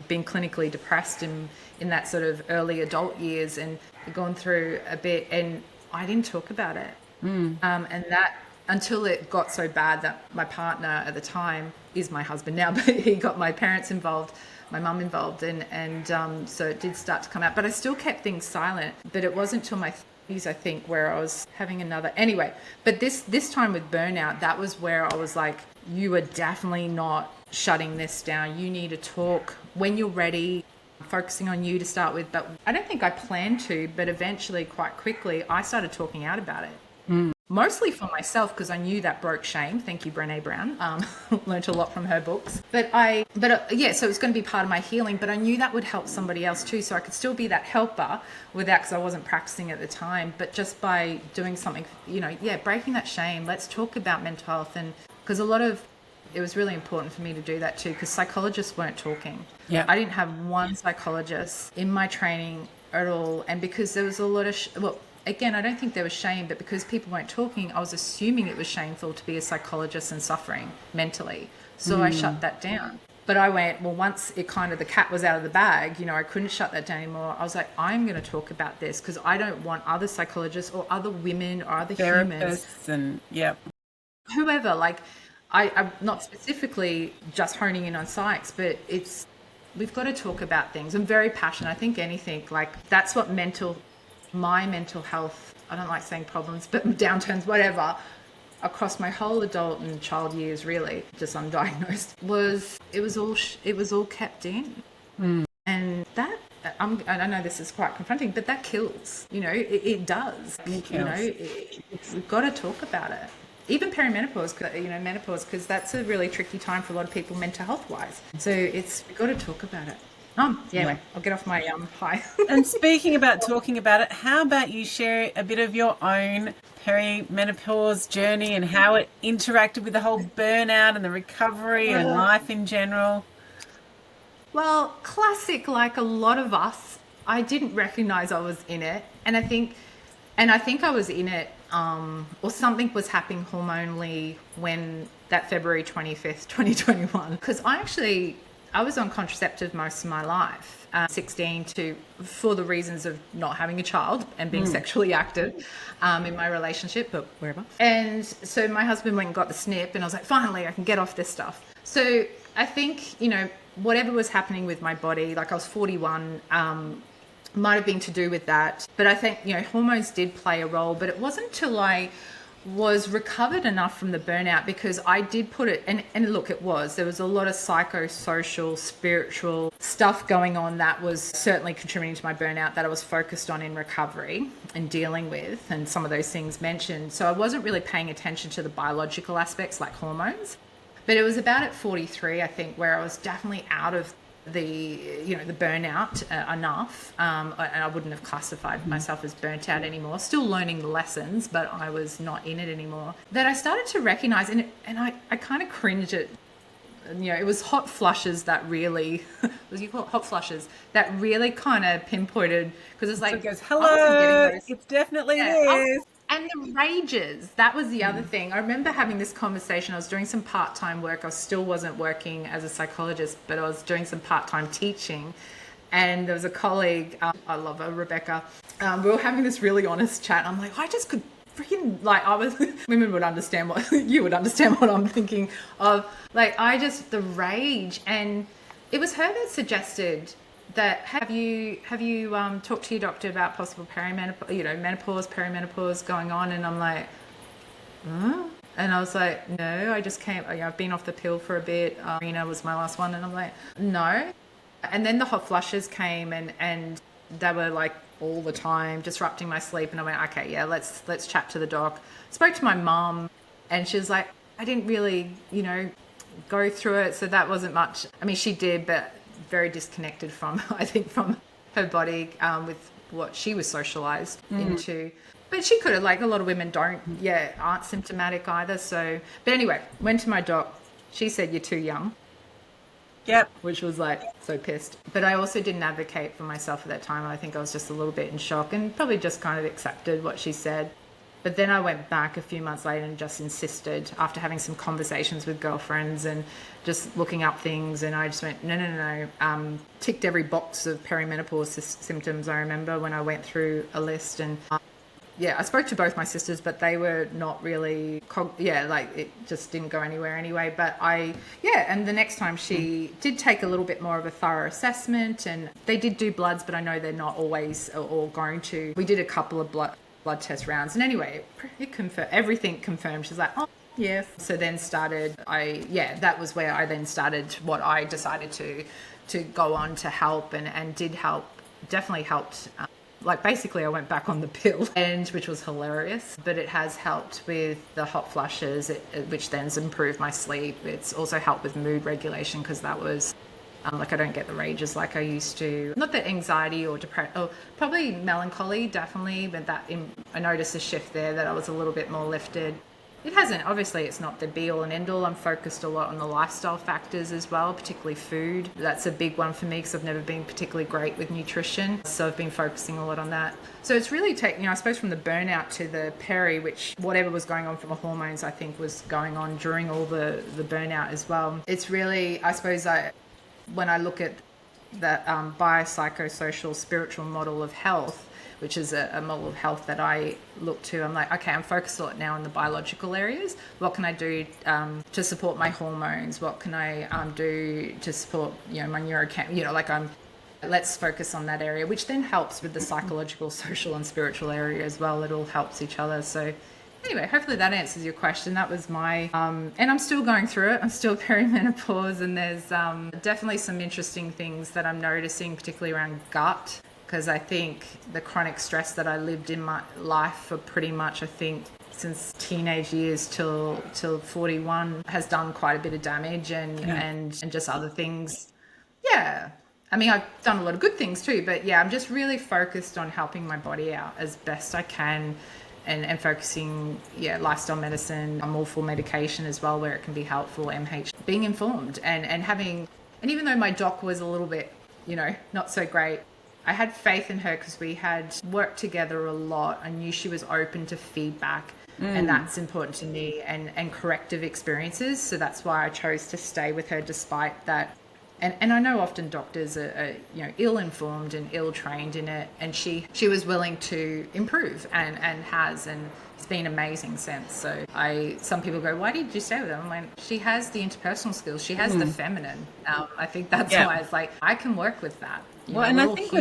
been clinically depressed in that sort of early adult years and gone through a bit, and I didn't talk about it. And that, until it got so bad that my partner at the time is my husband now, but he got my parents involved, my mum involved, and so it did start to come out. But I still kept things silent. But it wasn't till my 30s, I think, where I was having another... Anyway, but this time with burnout, that was where I was like, you are definitely not shutting this down. You need to talk when you're ready, focusing on you to start with. But I don't think I planned to, but eventually, quite quickly, I started talking out about it. Mostly for myself, because I knew that broke shame. Thank you, Brené Brown. Learned a lot from her books. But yeah, so it was going to be part of my healing, but I knew that would help somebody else too. So I could still be that helper with that, because I wasn't practicing at the time, but just by doing something, breaking that shame. Let's talk about mental health. And because it was really important for me to do that too, because psychologists weren't talking. Yeah. I didn't have one psychologist in my training at all. And because there was a lot of, again, I don't think there was shame, but because people weren't talking, I was assuming it was shameful to be a psychologist and suffering mentally. So I shut that down. But I went, well, once it kind of, the cat was out of the bag, I couldn't shut that down anymore. I was like, I'm going to talk about this, because I don't want other psychologists or other women or other humans. And whoever, like, I'm not specifically just honing in on psychs, but we've got to talk about things. I'm very passionate. I think anything, like, that's what my mental health, I don't like saying problems, but downturns, whatever, across my whole adult and child years, really, just undiagnosed, it was all kept in. And that, I know this is quite confronting, but that kills, it does. We've got to talk about it. Even perimenopause, menopause, because that's a really tricky time for a lot of people mental health wise. So we've got to talk about it. Anyway, I'll get off my high. And speaking about talking about it, how about you share a bit of your own perimenopause journey and how it interacted with the whole burnout and the recovery and life in general? Well, classic, like a lot of us, I didn't recognize I was in it. And I think I was in it, or something was happening hormonally when that February 25th, 2021, because I was on contraceptive most of my life, 16 for the reasons of not having a child and being sexually active in my relationship, but wherever. And so my husband went and got the snip, and I was like, finally, I can get off this stuff. So I think, whatever was happening with my body, like I was 41, might have been to do with that. But I think, hormones did play a role, but it wasn't till I was recovered enough from the burnout, because I did put it, and look, there was a lot of psychosocial, spiritual stuff going on that was certainly contributing to my burnout that I was focused on in recovery and dealing with, and some of those things mentioned. So I wasn't really paying attention to the biological aspects like hormones. But it was about at 43, I think, where I was definitely out of the burnout enough, and I wouldn't have classified myself as burnt out anymore, still learning the lessons, but I was not in it anymore, that I started to recognize, and I kind of cringed at, it was hot flushes that really was, you call it hot flushes, that really kind of pinpointed, because it's like, so it goes, hello, it's definitely is. And the rages, that was the other thing. I remember having this conversation. I was doing some part-time work. I still wasn't working as a psychologist, but I was doing some part-time teaching. And there was a colleague, I love her, Rebecca. We were having this really honest chat. I'm like, I just could freaking, women would understand you would understand what I'm thinking of. The rage. And it was her that suggested that, have you talked to your doctor about possible menopause, perimenopause going on? And I'm like, and I was like, no, I just came, I've been off the pill for a bit. Rena was my last one. And I'm like, no. And then the hot flushes came, and they were like all the time, disrupting my sleep. And I went, okay, yeah, let's chat to the doc. Spoke to my mum, and she was like, I didn't really, go through it. So that wasn't much. I mean, she did, but very disconnected from her body, with what she was socialized into. But she could have, like a lot of women aren't symptomatic either. So, but anyway, went to my doc. She said, you're too young. Yep. Which was like, so pissed. But I also didn't advocate for myself at that time. I think I was just a little bit in shock and probably just kind of accepted what she said. But then I went back a few months later and just insisted, after having some conversations with girlfriends and just looking up things, and I just went, no. Ticked every box of perimenopause symptoms. I remember when I went through a list, and I spoke to both my sisters, but they were not really, it just didn't go anywhere anyway. But and the next time she did take a little bit more of a thorough assessment, and they did do bloods, but I know they're not always or going to. We did a couple of blood test rounds, and anyway, it confirmed, everything confirmed. She's like, oh, yes. So then that was where I then started what I decided to go on to help, and did help, definitely helped. Basically I went back on the pill, and which was hilarious, but it has helped with the hot flushes, which then's improved my sleep. It's also helped with mood regulation, because that was I don't get the rages like I used to. Not that anxiety or depression, or probably melancholy, definitely, but I noticed a shift there, that I was a little bit more lifted. It hasn't, obviously it's not the be all and end all. I'm focused a lot on the lifestyle factors as well, particularly food. That's a big one for me, because I've never been particularly great with nutrition. So I've been focusing a lot on that. So it's really I suppose from the burnout to the peri, which whatever was going on from the hormones, I think was going on during all the burnout as well. It's really, I suppose when I look at that biopsychosocial spiritual model of health, which is a model of health that I look to, I'm like, okay, I'm focused a lot now on the biological areas. What can I do to support my hormones? What can I do to support, my neurochem? Let's focus on that area, which then helps with the psychological, social, and spiritual area as well. It all helps each other. So anyway, hopefully that answers your question. That was my, and I'm still going through it. I'm still perimenopause, and there's definitely some interesting things that I'm noticing, particularly around gut. Because I think the chronic stress that I lived in my life for pretty much, I think, since teenage years till 41 has done quite a bit of damage, and just other things. Yeah. I mean, I've done a lot of good things too, but I'm just really focused on helping my body out as best I can, and focusing, lifestyle medicine. I'm all for medication as well, where it can be helpful, being informed and having, and even though my doc was a little bit, not so great, I had faith in her, because we had worked together a lot. I knew she was open to feedback, and that's important to me, and corrective experiences. So that's why I chose to stay with her despite that. And I know often doctors are ill-informed and ill-trained in it, and she was willing to improve and has, and it's been amazing since. So some people go, why did you stay with her? I'm like, she has the interpersonal skills, she has the feminine. I think that's why it's like, I can work with that. And I think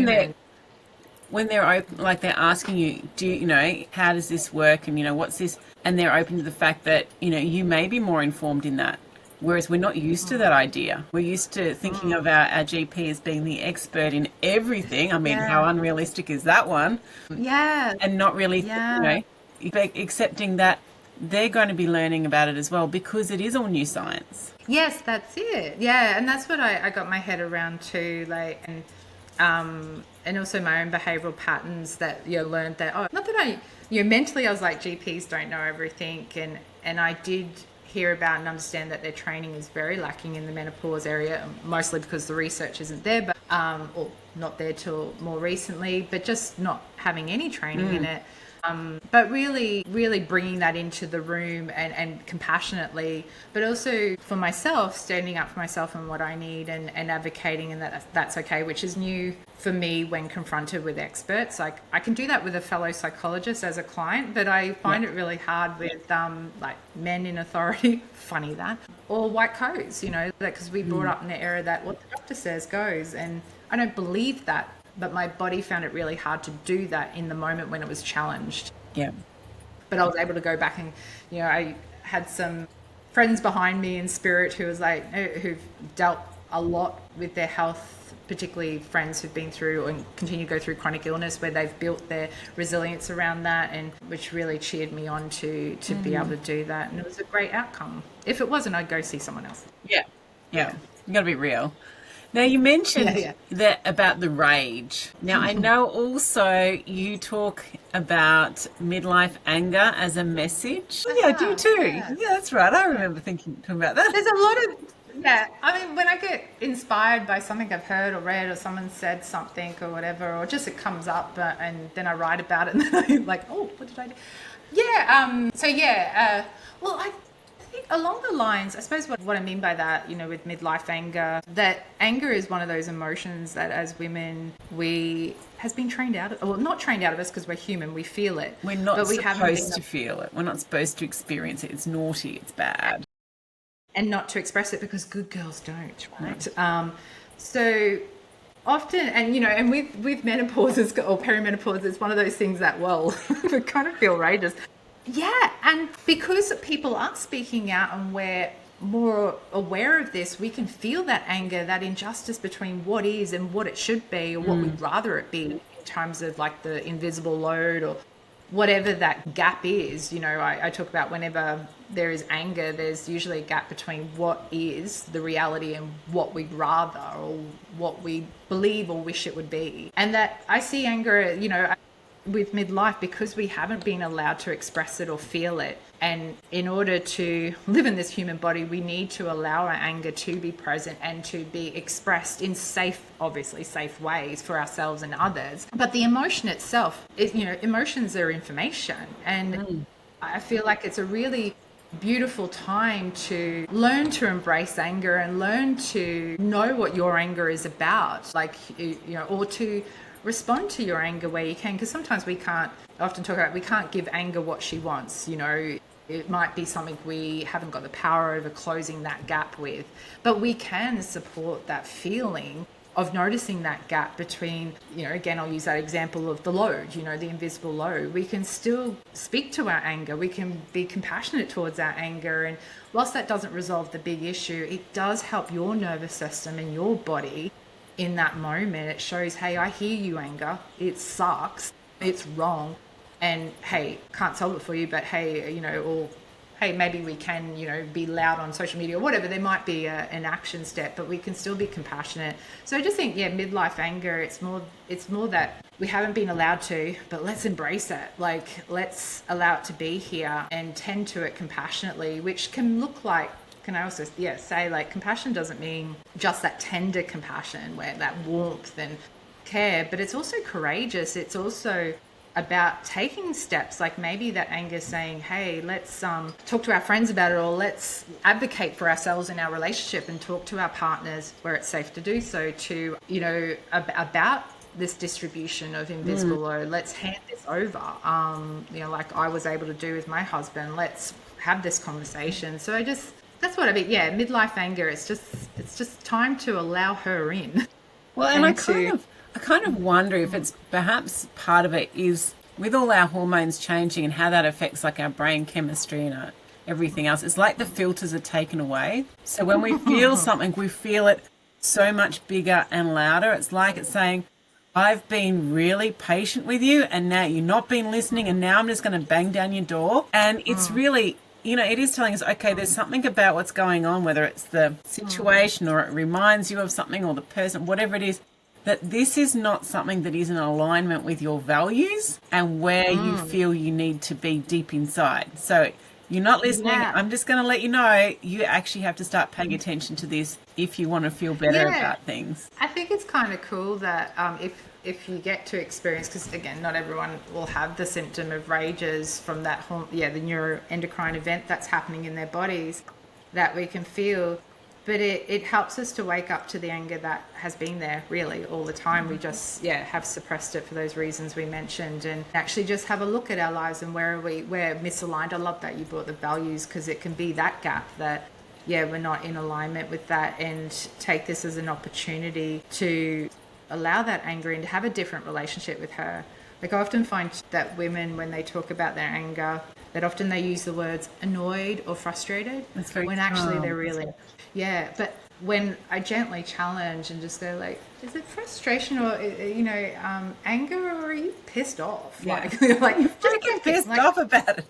when they're open, like they're asking you, how does this work, and what's this, and they're open to the fact that you may be more informed in that, whereas we're not used to that idea. We're used to thinking of our GP as being the expert in everything. I mean, how unrealistic is that one? Yeah. And not really, accepting that they're going to be learning about it as well, because it is all new science. Yes, that's it. Yeah, and that's what I got my head around too, and also my own behavioural patterns that learned that, not that I mentally I was like, GPs don't know everything, and I did hear about and understand that their training is very lacking in the menopause area, mostly because the research isn't there, but or not there till more recently, but just not having any training in it. But really bringing that into the room and compassionately, but also for myself, standing up for myself and what I need, and advocating, and that's okay, which is new for me when confronted with experts. Like, I can do that with a fellow psychologist as a client, but I find it really hard with men in authority, funny that, or white coats, because we brought up in the era that what the doctor says goes, and I don't believe that. But my body found it really hard to do that in the moment when it was challenged. Yeah. But I was able to go back and, I had some friends behind me in spirit who've dealt a lot with their health, particularly friends who've been through and continue to go through chronic illness, where they've built their resilience around that, and which really cheered me on to be able to do that. And it was a great outcome. If it wasn't, I'd go see someone else. Yeah. You got to be real. Now, you mentioned that about the rage. Now, I know also you talk about midlife anger as a message. Oh, yeah, I do too. Yeah, that's right. I remember talking about that. There's a lot of, I mean, when I get inspired by something I've heard or read, or someone said something or whatever, or just it comes up, and then I write about it, and then I'm like, oh, what did I do? Well, I think along the lines, I suppose what I mean by that, with midlife anger, that anger is one of those emotions that as women, has been trained out of, well, not trained out of us because we're human, we feel it. We're not supposed to feel it. We're not supposed to experience it. It's naughty. It's bad. And not to express it because good girls don't, right? So often, and with menopause or perimenopause, it's one of those things that, well, we kind of feel outrageous. Yeah, and because people are speaking out and we're more aware of this, we can feel that anger, that injustice between what is and what it should be, or what we'd rather it be in terms of like the invisible load or whatever that gap is. I talk about whenever there is anger, there's usually a gap between what is the reality and what we'd rather or what we believe or wish it would be. And that I see anger, with midlife, because we haven't been allowed to express it or feel it. And in order to live in this human body, we need to allow our anger to be present and to be expressed in obviously safe ways for ourselves and others. But the emotion itself is, emotions are information. And I feel like it's a really beautiful time to learn to embrace anger and learn to know what your anger is about, or to respond to your anger where you can, because sometimes we can't give anger what she wants. It might be something we haven't got the power over closing that gap with, but we can support that feeling of noticing that gap between, again, I'll use that example of the load, the invisible load. We can still speak to our anger. We can be compassionate towards our anger. And whilst that doesn't resolve the big issue, it does help your nervous system and your body in that moment. It shows, hey, I hear you, anger. It sucks. It's wrong. And hey, can't solve it for you, but hey, or hey, maybe we can, be loud on social media or whatever. There might be an action step, but we can still be compassionate. So I just think, midlife anger, it's more that we haven't been allowed to, but let's embrace it. Like, let's allow it to be here and tend to it compassionately, which can look like, can I also say, like, compassion doesn't mean just that tender compassion where that warmth and care, but it's also courageous. It's also about taking steps, like maybe that anger saying, hey, let's talk to our friends about it, or let's advocate for ourselves in our relationship and talk to our partners where it's safe to do so, to, about this distribution of invisible load. Let's hand this over, like I was able to do with my husband. Let's have this conversation. So that's what I mean. Yeah, midlife anger, it's just time to allow her in. Well, and I kind of wonder if it's perhaps part of it is with all our hormones changing and how that affects like our brain chemistry and everything else. It's like the filters are taken away. So when we feel something, we feel it so much bigger and louder. It's like it's saying, I've been really patient with you and now you've not been listening and now I'm just going to bang down your door. And it's really, it is telling us, okay, there's something about what's going on, whether it's the situation or it reminds you of something or the person, whatever it is, that this is not something that is in alignment with your values and where you feel you need to be deep inside. So you're not listening. Yeah. I'm just going to let you know, you actually have to start paying attention to this if you want to feel better about things. I think it's kind of cool that if you get to experience, because again, not everyone will have the symptom of rages from that the neuroendocrine event that's happening in their bodies that we can feel. But it helps us to wake up to the anger that has been there really all the time. We just, have suppressed it for those reasons we mentioned, and actually just have a look at our lives and where we're misaligned. I love that you brought the values, because it can be that gap that, we're not in alignment with that, and take this as an opportunity to allow that anger in, to have a different relationship with her. Like, I often find that women, when they talk about their anger, that often they use the words annoyed or frustrated, when actually they're really... Yeah, but when I gently challenge and just go like, is it frustration or, anger, or are you pissed off? Yeah. Like just get pissed off about it.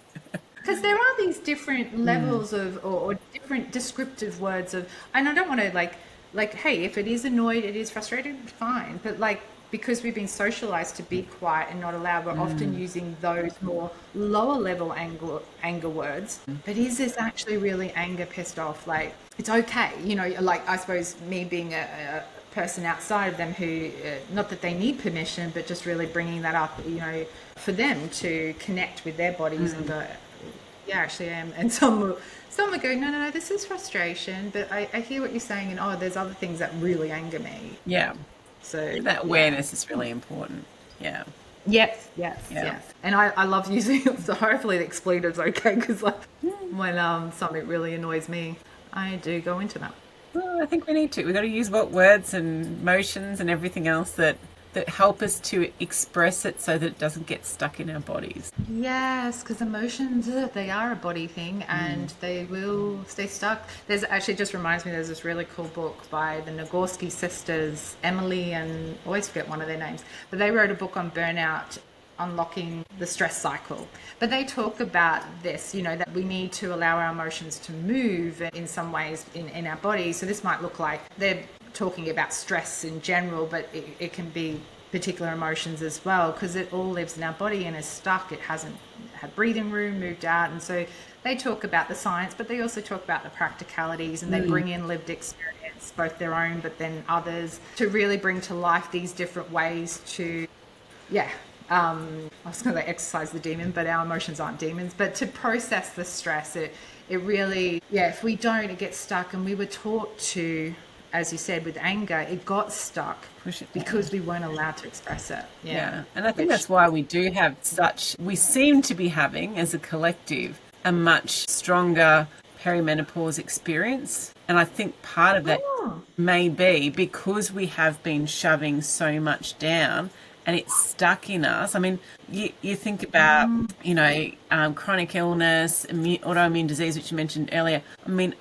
Because there are these different levels of, or different descriptive words of, and I don't want to like, hey, if it is annoyed, it is frustrated, fine. But like, because we've been socialized to be quiet and not allowed, we're often using those more lower level anger words. But is this actually really anger, pissed off? Like, it's okay, like, I suppose me being a person outside of them who, not that they need permission, but just really bringing that up, for them to connect with their bodies and go, yeah, actually I am. And some will go, no, this is frustration, but I hear what you're saying, and there's other things that really anger me. Yeah. So that awareness is really important. Yeah. Yes. And I love using it, so hopefully the expletive's okay, because when something really annoys me, I do go into that. Well, I think we need to. We've got to use what words and motions and everything else that help us to express it so that it doesn't get stuck in our bodies. Yes, because emotions, they are a body thing, and they will stay stuck. There's actually, just reminds me, there's this really cool book by the Nagorsky sisters, Emily, and I always forget one of their names, but they wrote a book on burnout, unlocking the stress cycle. But they talk about this, that we need to allow our emotions to move in some ways in our body. So this might look like they're talking about stress in general, but it can be particular emotions as well, because it all lives in our body and is stuck. It hasn't had breathing room, moved out. And so they talk about the science, but they also talk about the practicalities, and they bring in lived experience, both their own but then others, to really bring to life these different ways to I was going to exercise the demon, but our emotions aren't demons, but to process the stress. It really, if we don't, it gets stuck. And we were taught to, as you said, with anger, it got stuck because we weren't allowed to express it. Yeah. And I think that's why we do have we seem to be having, as a collective, a much stronger perimenopause experience. And I think part of that may be because we have been shoving so much down and it's stuck in us. I mean, you think about, chronic illness, autoimmune disease, which you mentioned earlier. I mean,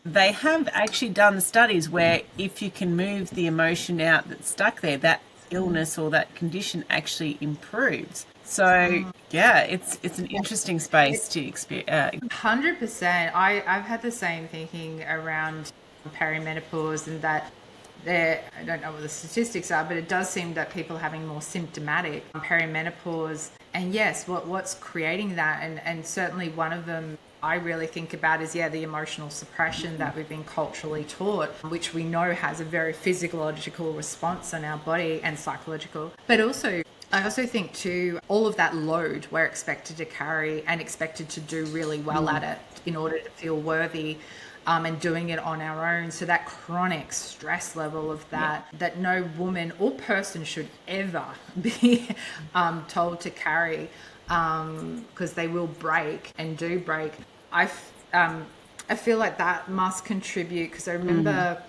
they have actually done studies where if you can move the emotion out that's stuck there, that illness or that condition actually improves. So, it's an interesting space to experience. 100%. I've had the same thinking around perimenopause, and that I don't know what the statistics are, but it does seem that people are having more symptomatic perimenopause. And yes, what's creating that? And certainly one of them I really think about is, the emotional suppression that we've been culturally taught, which we know has a very physiological response in our body and psychological. But also, I also think too, all of that load we're expected to carry and expected to do really well at it in order to feel worthy. And doing it on our own. So that chronic stress level of that no woman or person should ever be told to carry, because they will break and do break. I feel like that must contribute, because I remember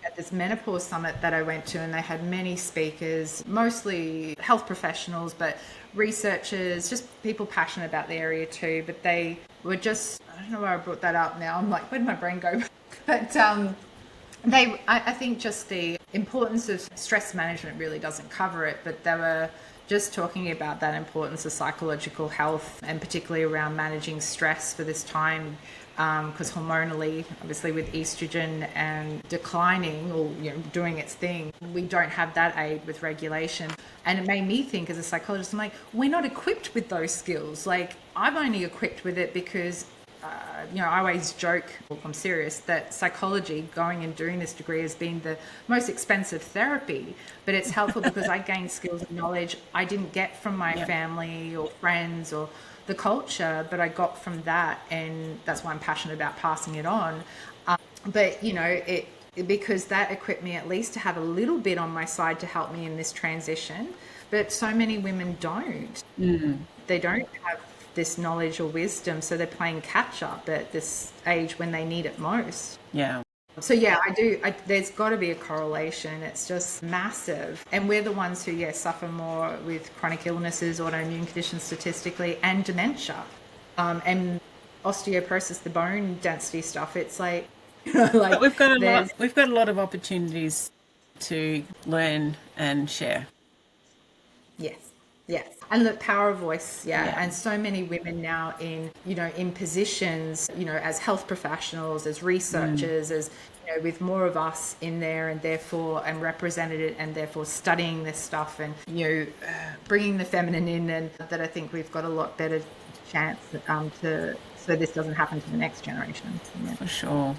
at this menopause summit that I went to, and they had many speakers, mostly health professionals, but researchers, just people passionate about the area too. But they were just, I don't know why I brought that up now. I'm like, where did my brain go? But I think just the importance of stress management really doesn't cover it, but they were just talking about that importance of psychological health, and particularly around managing stress for this time, because hormonally, obviously with estrogen and declining or doing its thing, we don't have that aid with regulation. And it made me think, as a psychologist, I'm like, we're not equipped with those skills. Like, I'm only equipped with it because I always joke, I'm serious, that psychology, going and doing this degree, has been the most expensive therapy, but it's helpful because I gained skills and knowledge I didn't get from my family or friends or the culture, but I got from that, and that's why I'm passionate about passing it on. But because that equipped me at least to have a little bit on my side to help me in this transition. But so many women don't. They don't have this knowledge or wisdom, so they're playing catch up at this age when they need it most. So there's got to be a correlation. It's just massive, and we're the ones who suffer more with chronic illnesses, autoimmune conditions statistically, and dementia, and osteoporosis, the bone density stuff. It's like, but we've got a lot of opportunities to learn and share. Yes. And the power of voice, and so many women now in positions, as health professionals, as researchers, as with more of us in there, and therefore and represented it, and therefore studying this stuff, and bringing the feminine in, and that I think we've got a lot better chance so this doesn't happen to the next generation. For sure.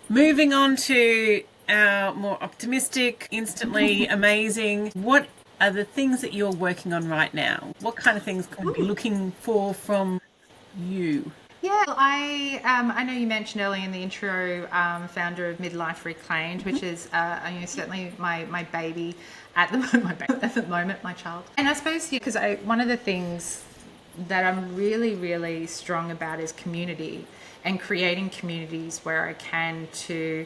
Moving on to our more optimistic, instantly amazing. What are the things that you're working on right now? What kind of things can we be looking for from you? Yeah, I know you mentioned earlier in the intro, founder of Midlife Reclaimed, which is certainly my baby at the moment, my child. And I suppose because one of the things that I'm really, really strong about is community and creating communities where I can to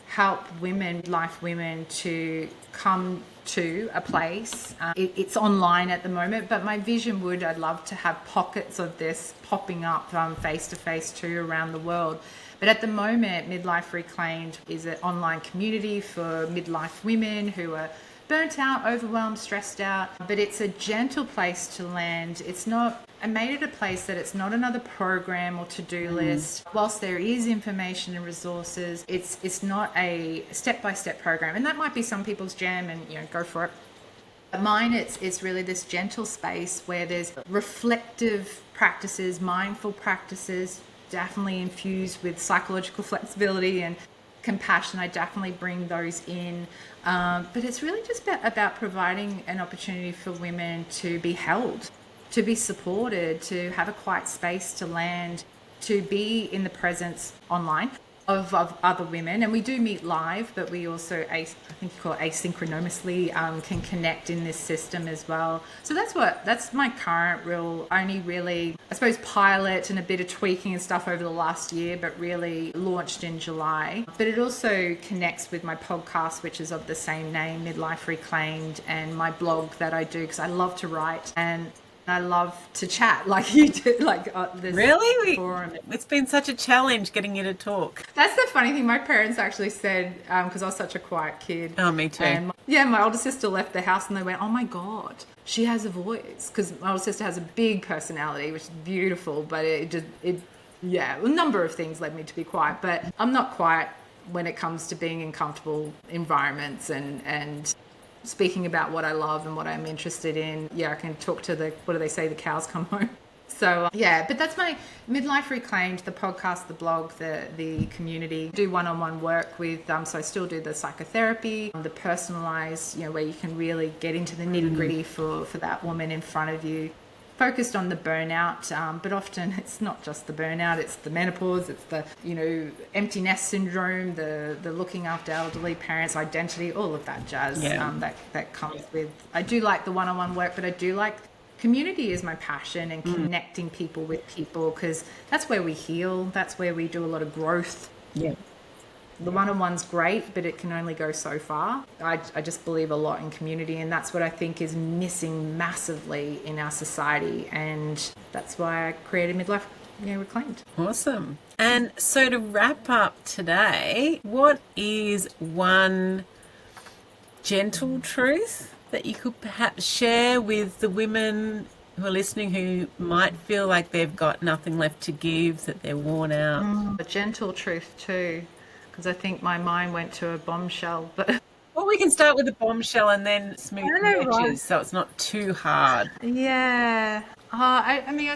help life women to come to a place. It's online at the moment, but my vision I'd love to have pockets of this popping up face to face too around the world. But at the moment, Midlife Reclaimed is an online community for midlife women who are burnt out, overwhelmed, stressed out, but it's a gentle place to land. I made it a place that it's not another program or to-do list. Whilst there is information and resources, it's not a step-by-step program. And that might be some people's jam and, go for it. But mine, it's really this gentle space where there's reflective practices, mindful practices, definitely infused with psychological flexibility and compassion. I definitely bring those in. But it's really just about providing an opportunity for women to be held, to be supported, to have a quiet space to land, to be in the presence online of other women. And we do meet live, but we also, I think you call it asynchronously, can connect in this system as well. So that's my current only really, I suppose, pilot and a bit of tweaking and stuff over the last year, but really launched in July. But it also connects with my podcast, which is of the same name, Midlife Reclaimed, and my blog that I do, because I love to write and I love to chat like you do. Really? Forum. It's been such a challenge getting you to talk. That's the funny thing. My parents actually said, because I was such a quiet kid. Oh, me too. And my older sister left the house and they went, oh my God, she has a voice. Because my older sister has a big personality, which is beautiful, but a number of things led me to be quiet. But I'm not quiet when it comes to being in comfortable environments and speaking about what I love and what I'm interested in. I can talk to the cows come home. So but that's my Midlife Reclaimed, the podcast, the blog, the community. Do one-on-one work with, so I still do the psychotherapy, the personalized, where you can really get into the nitty-gritty for that woman in front of you. Focused on the burnout, but often it's not just the burnout, it's the menopause, it's the empty nest syndrome, the looking after elderly parents, identity, all of that jazz that comes with. I do like the one-on-one work, but I do like community is my passion, and connecting people with people, because that's where we heal, that's where we do a lot of growth. The one-on-one's great, but it can only go so far. I just believe a lot in community, and that's what I think is missing massively in our society, and that's why I created Midlife Reclaimed. Awesome. And so to wrap up today, what is one gentle truth that you could perhaps share with the women who are listening who might feel like they've got nothing left to give, that they're worn out? A gentle truth too. Because I think my mind went to a bombshell, but well, we can start with a bombshell and then smooth the edges, right? So it's not too hard. I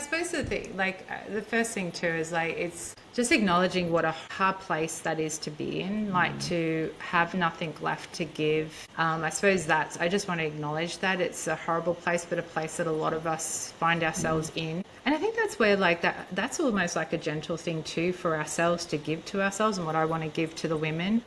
suppose the first thing too is it's just acknowledging what a hard place that is to be in, to have nothing left to give. I suppose I just want to acknowledge that it's a horrible place, but a place that a lot of us find ourselves in. And I think that's where that's almost like a gentle thing too for ourselves to give to ourselves, and what I want to give to the women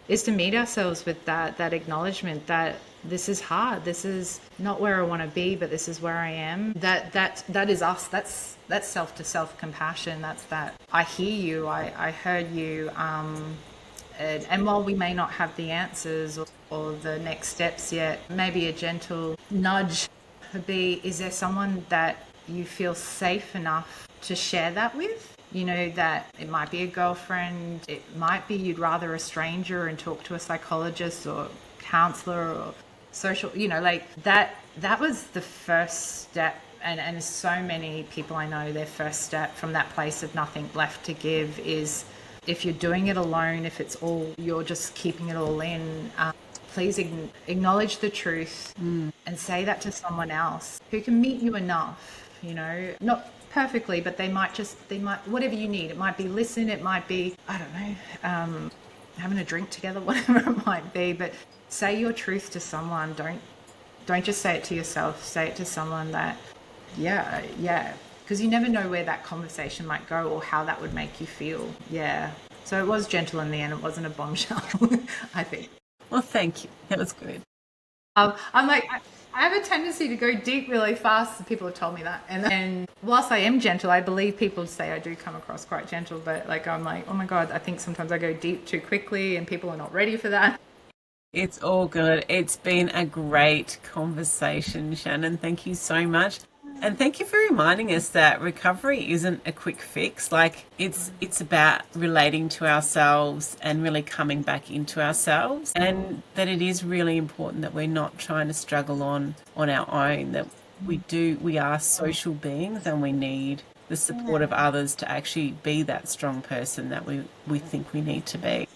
is to meet ourselves with that acknowledgement that this is hard. This is not where I want to be, but this is where I am. That is us. That's self to self compassion. That's that. I hear you. I heard you. And while we may not have the answers or the next steps yet, maybe a gentle nudge would be: is there someone that you feel safe enough to share that with? That it might be a girlfriend, it might be you'd rather a stranger and talk to a psychologist or counselor or social, that was the first step. And so many people I know, their first step from that place of nothing left to give is, if you're doing it alone, if it's all, you're just keeping it all in, please acknowledge the truth and say that to someone else who can meet you enough, not perfectly, but they might whatever you need. It might be listen, it might be, I don't know, having a drink together, whatever it might be. But say your truth to someone. Don't just say it to yourself. Say it to someone that, yeah. Because you never know where that conversation might go or how that would make you feel. Yeah. So it was gentle in the end. It wasn't a bombshell, I think. Well, thank you. That was good. I'm like, I have a tendency to go deep really fast. People have told me that. And whilst I am gentle, I believe people say I do come across quite gentle. But like, I'm like, oh my God, I think sometimes I go deep too quickly and people are not ready for that. It's all good. It's been a great conversation, Shannon. Thank you so much. And thank you for reminding us that recovery isn't a quick fix. Like it's about relating to ourselves and really coming back into ourselves, and that it is really important that we're not trying to struggle on our own, that we are social beings and we need the support of others to actually be that strong person that we think we need to be.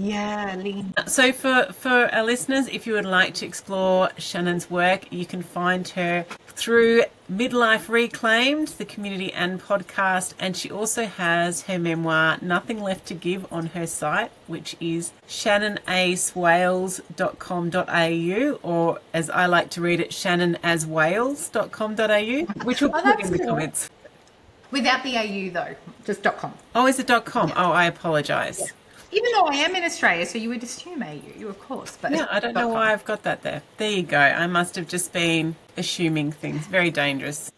Yeah, Lean. So for our listeners, if you would like to explore Shannon's work, you can find her through Midlife Reclaimed, the community and podcast. And she also has her memoir, Nothing Left to Give, on her site, which is shannonaswales.com.au, or as I like to read it, shannonaswales.com.au, which we'll put in the comments. Without the AU though, just .com. Oh, is it .com? Oh, I apologise. Yeah. Even though I am in Australia, so you would assume AU, of course. But yeah, I don't know why I've got that there. There you go. I must have just been assuming things. Very dangerous.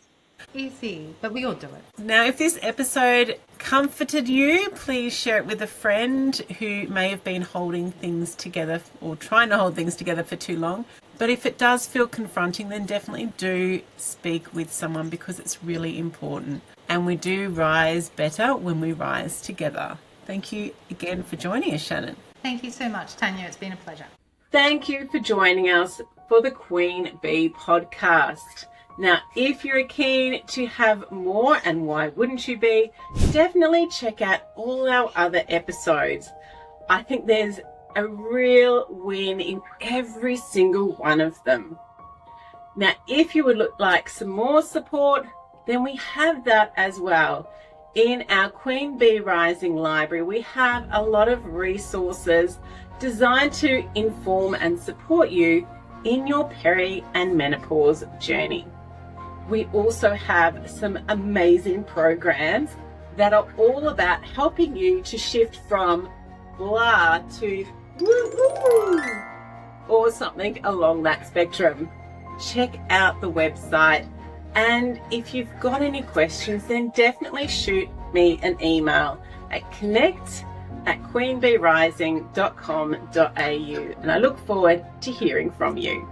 Easy, but we all do it. Now, if this episode comforted you, please share it with a friend who may have been holding things together or trying to hold things together for too long. But if it does feel confronting, then definitely do speak with someone, because it's really important. And we do rise better when we rise together. Thank you again for joining us, Shannon. Thank you so much, Tanya. It's been a pleasure. Thank you for joining us for the Queen Bee podcast. Now, if you're keen to have more, and why wouldn't you be, definitely check out all our other episodes. I think there's a real win in every single one of them. Now, if you would like some more support, then we have that as well. In our Queen Bee Rising library, we have a lot of resources designed to inform and support you in your peri and menopause journey. We also have some amazing programs that are all about helping you to shift from blah to woo-hoo, or something along that spectrum. Check out the website. And if you've got any questions, then definitely shoot me an email at connect@queenbeerising.com.au, and I look forward to hearing from you.